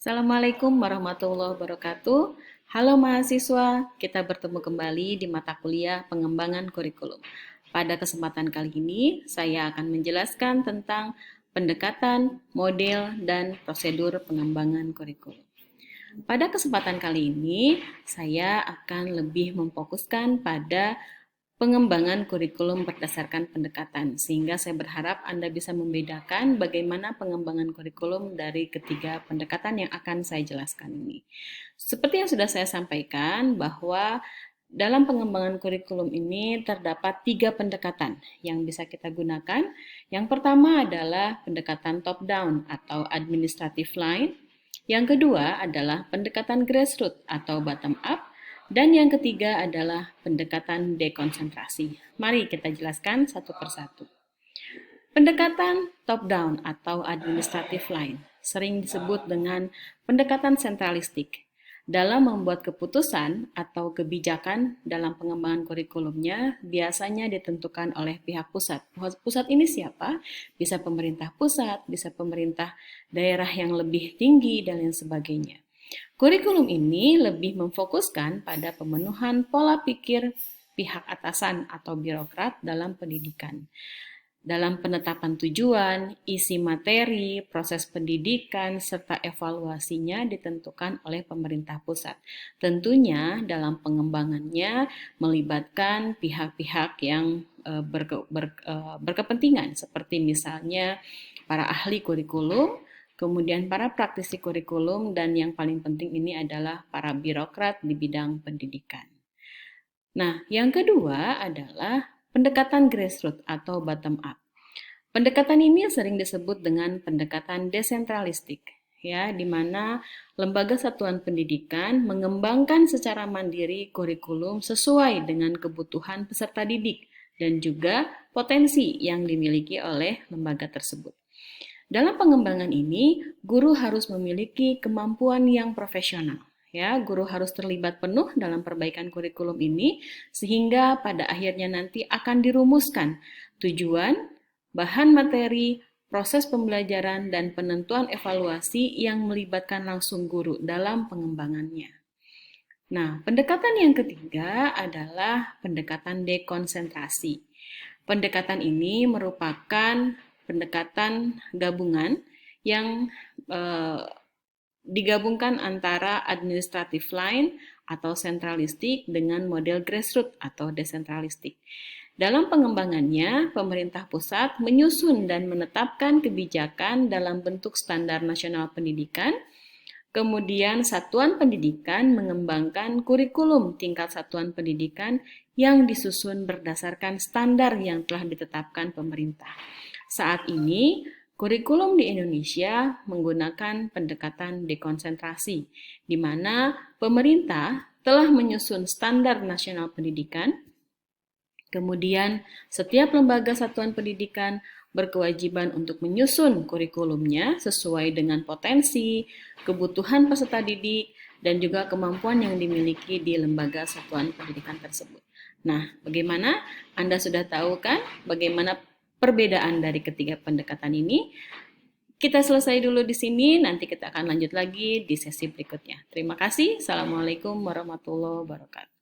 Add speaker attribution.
Speaker 1: Assalamualaikum warahmatullahi wabarakatuh. Halo mahasiswa, kita bertemu kembali di mata kuliah pengembangan kurikulum. Pada kesempatan kali ini, saya akan menjelaskan tentang pendekatan, model, dan prosedur pengembangan kurikulum. Pada kesempatan kali ini, saya akan lebih memfokuskan pada pengembangan kurikulum berdasarkan pendekatan, sehingga saya berharap Anda bisa membedakan bagaimana pengembangan kurikulum dari ketiga pendekatan yang akan saya jelaskan ini. Seperti yang sudah saya sampaikan, bahwa dalam pengembangan kurikulum ini terdapat 3 pendekatan yang bisa kita gunakan. Yang pertama adalah pendekatan top-down atau administrative line. Yang kedua adalah pendekatan grassroots atau bottom-up. Dan yang ketiga adalah pendekatan dekonsentrasi. Mari kita jelaskan satu persatu. Pendekatan top-down atau administrative line sering disebut dengan pendekatan sentralistik. Dalam membuat keputusan atau kebijakan dalam pengembangan kurikulumnya biasanya ditentukan oleh pihak pusat. Pusat ini siapa? Bisa pemerintah pusat, bisa pemerintah daerah yang lebih tinggi, dan lain sebagainya. Kurikulum ini lebih memfokuskan pada pemenuhan pola pikir pihak atasan atau birokrat dalam pendidikan. Dalam penetapan tujuan, isi materi, proses pendidikan, serta evaluasinya ditentukan oleh pemerintah pusat. Tentunya dalam pengembangannya melibatkan pihak-pihak yang berkepentingan, seperti misalnya para ahli kurikulum, kemudian para praktisi kurikulum, dan yang paling penting ini adalah para birokrat di bidang pendidikan. Nah, yang kedua adalah pendekatan grassroots atau bottom up. Pendekatan ini sering disebut dengan pendekatan desentralistik, ya, di mana lembaga satuan pendidikan mengembangkan secara mandiri kurikulum sesuai dengan kebutuhan peserta didik dan juga potensi yang dimiliki oleh lembaga tersebut. Dalam pengembangan ini, guru harus memiliki kemampuan yang profesional. Ya, guru harus terlibat penuh dalam perbaikan kurikulum ini sehingga pada akhirnya nanti akan dirumuskan tujuan, bahan materi, proses pembelajaran, dan penentuan evaluasi yang melibatkan langsung guru dalam pengembangannya. Nah, pendekatan yang ketiga adalah pendekatan dekonsentrasi. Pendekatan ini merupakan pendekatan gabungan yang digabungkan antara administrative line atau sentralistik dengan model grassroots atau desentralistik. Dalam pengembangannya, pemerintah pusat menyusun dan menetapkan kebijakan dalam bentuk standar nasional pendidikan. Kemudian satuan pendidikan mengembangkan kurikulum tingkat satuan pendidikan yang disusun berdasarkan standar yang telah ditetapkan pemerintah. Saat ini, kurikulum di Indonesia menggunakan pendekatan dekonsentrasi, di mana pemerintah telah menyusun standar nasional pendidikan. Kemudian, setiap lembaga satuan pendidikan berkewajiban untuk menyusun kurikulumnya sesuai dengan potensi, kebutuhan peserta didik, dan juga kemampuan yang dimiliki di lembaga satuan pendidikan tersebut. Nah, bagaimana? Anda sudah tahu kan bagaimana perbedaan dari ketiga pendekatan ini? Kita selesai dulu di sini, nanti kita akan lanjut lagi di sesi berikutnya. Terima kasih. Assalamualaikum warahmatullahi wabarakatuh.